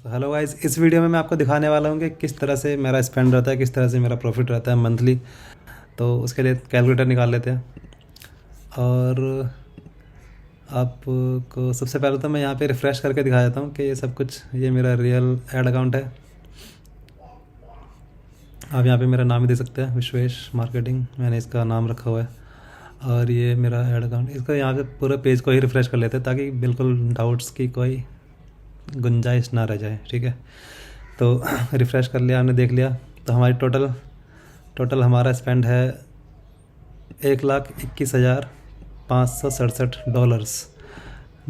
तो hello guys, इस video में मैं आपको दिखाने वाला हूँ कि किस तरह से मेरा स्पेंड रहता है, किस तरह से मेरा प्रॉफिट रहता है मंथली। तो उसके लिए कैलकुलेटर निकाल लेते हैं। और आपको सबसे पहले तो मैं यहाँ पे रिफ़्रेश करके दिखा देता हूँ कि ये सब कुछ, ये मेरा रियल ऐड अकाउंट है। आप यहाँ पे मेरा नाम ही दे सकते हैं, विश्वेश मार्केटिंग, मैंने इसका नाम रखा हुआ है। और ये मेरा ऐड अकाउंट, इसको यहाँ पे पूरे पेज को ही रिफ़्रेश कर लेते हैं ताकि बिल्कुल डाउट्स की कोई गुंजाइश ना रह जाए। ठीक है, तो रिफ़्रेश कर लिया, हमने देख लिया। तो हमारी टोटल हमारा स्पेंड है $1,21,567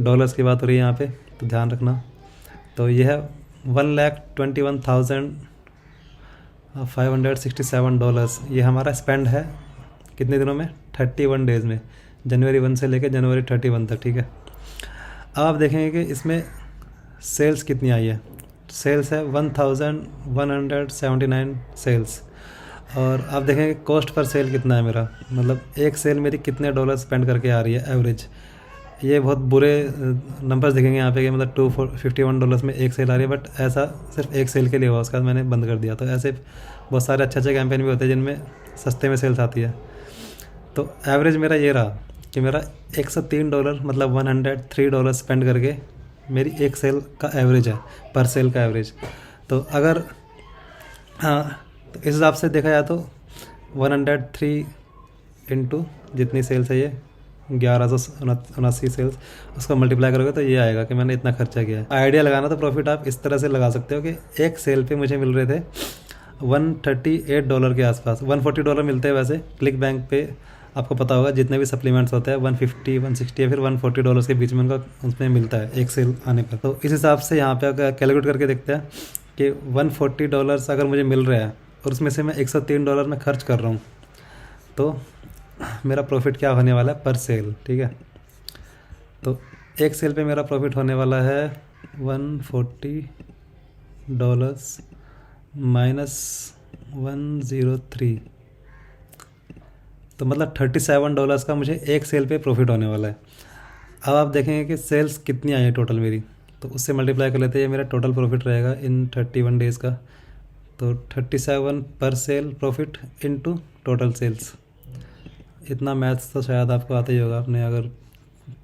डॉलर्स की बात हो रही है यहाँ पे, तो ध्यान रखना। तो ये है $1,21,567। ये हमारा स्पेंड है कितने दिनों में? 31 डेज़ में, जनवरी 1 से लेकर जनवरी 31 तक। ठीक है, अब आप देखेंगे कि इसमें सेल्स कितनी आई है। सेल्स है 1179 सेल्स। और आप देखेंगे कॉस्ट पर सेल कितना है मेरा, मतलब एक सेल मेरी कितने डॉलर स्पेंड करके आ रही है एवरेज। ये बहुत बुरे नंबर्स दिखेंगे यहाँ पे कि मतलब $251 में एक सेल आ रही है, बट ऐसा सिर्फ एक सेल के लिए हुआ, उसके बाद मैंने बंद कर दिया। तो ऐसे बहुत सारे अच्छे कैंपेन भी होते हैं जिनमें सस्ते में सेल्स आती है। तो एवरेज मेरा ये रहा कि मेरा $103 मतलब $103 स्पेंड करके मेरी एक सेल का एवरेज है, पर सेल का एवरेज। तो अगर तो इस हिसाब से देखा जाए तो 103 इंटू जितनी सेल्स है, ये 1179 सेल्स, उसको मल्टीप्लाई करोगे तो ये आएगा कि मैंने इतना खर्चा किया है। आइडिया लगाना तो प्रॉफिट आप इस तरह से लगा सकते हो कि एक सेल पे मुझे मिल रहे थे $138 के आसपास। $140 मिलते हैं वैसे क्लिक बैंक पे, आपको पता होगा जितने भी सप्लीमेंट्स होते हैं 150, 160 या फिर $140 के बीच में उनका उसमें मिलता है एक सेल आने पर। तो इस हिसाब से यहाँ पे अगर कैलकुलेट करके देखते हैं कि $140 अगर मुझे मिल रहा है और उसमें से मैं $103 में खर्च कर रहा हूँ, तो मेरा प्रॉफिट क्या होने वाला है पर सेल। ठीक है, तो एक सेल पे मेरा प्रॉफिट होने वाला है $140 माइनस 103, तो मतलब $37 का मुझे एक सेल पे प्रॉफिट होने वाला है। अब आप देखेंगे कि सेल्स कितनी आई है टोटल मेरी, तो उससे मल्टीप्लाई कर लेते हैं, मेरा टोटल प्रॉफिट रहेगा इन 31 डेज़ का। तो 37 पर sale profit into total sales. इतना मैथ्स तो शायद आपको आता ही होगा, आपने अगर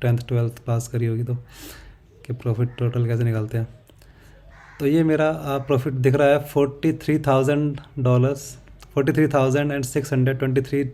10th 12th पास करी होगी तो, कि प्रॉफिट टोटल कैसे निकालते हैं। तो ये मेरा प्रॉफिट दिख रहा है $43,000, $43,623,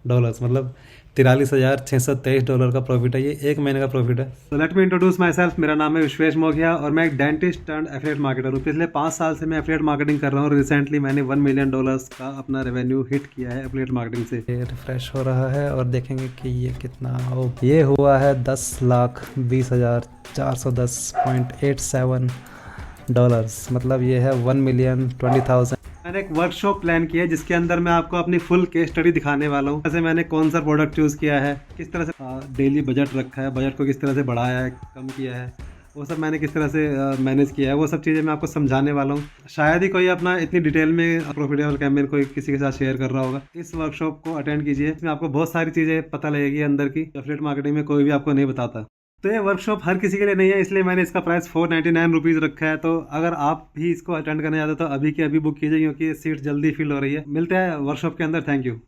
मतलब $43,623 का प्रॉफिट है। ये एक महीने का प्रॉफिट है। तो let me introduce my self. मेरा नाम है विश्वेश मोघिया और मैं एक डेंटिस्ट टर्न्ड एफिलिएट मार्केटर हूँ। पिछले 5 साल से मैं एफिलिएट मार्केटिंग कर रहा हूँ। रिसेंटली मैंने $1 मिलियन का अपना रेवेन्यू हिट किया है एफिलिएट मार्केटिंग से। ये रिफ्रेश हो रहा है और देखेंगे कि ये कितना हो। ये हुआ है $10,20,410.87, मतलब ये है 1,20,000। मैंने एक वर्कशॉप प्लान किया है जिसके अंदर मैं आपको अपनी फुल केस स्टडी दिखाने वाला हूँ। जैसे मैंने कौन सा प्रोडक्ट चूज़ किया है, किस तरह से डेली बजट रखा है, बजट को किस तरह से बढ़ाया है, कम किया है, वो सब मैंने किस तरह से मैनेज किया है, वो सब चीज़ें मैं आपको समझाने वाला हूँ। शायद ही कोई अपना इतनी डिटेल में प्रॉफिटेबल कैंपेन कोई किसी के साथ शेयर कर रहा होगा। इस वर्कशॉप को अटेंड कीजिए, इसमें आपको बहुत सारी चीज़ें पता लगेगी अंदर की, एफिलिएट मार्केटिंग में कोई भी आपको नहीं बताता। तो ये वर्कशॉप हर किसी के लिए नहीं है, इसलिए मैंने इसका प्राइस ₹499 रखा है। तो अगर आप भी इसको अटेंड करने जाते हो तो अभी के अभी बुक कीजिए, क्योंकि सीट जल्दी फिल हो रही है। मिलते हैं वर्कशॉप के अंदर। Thank you.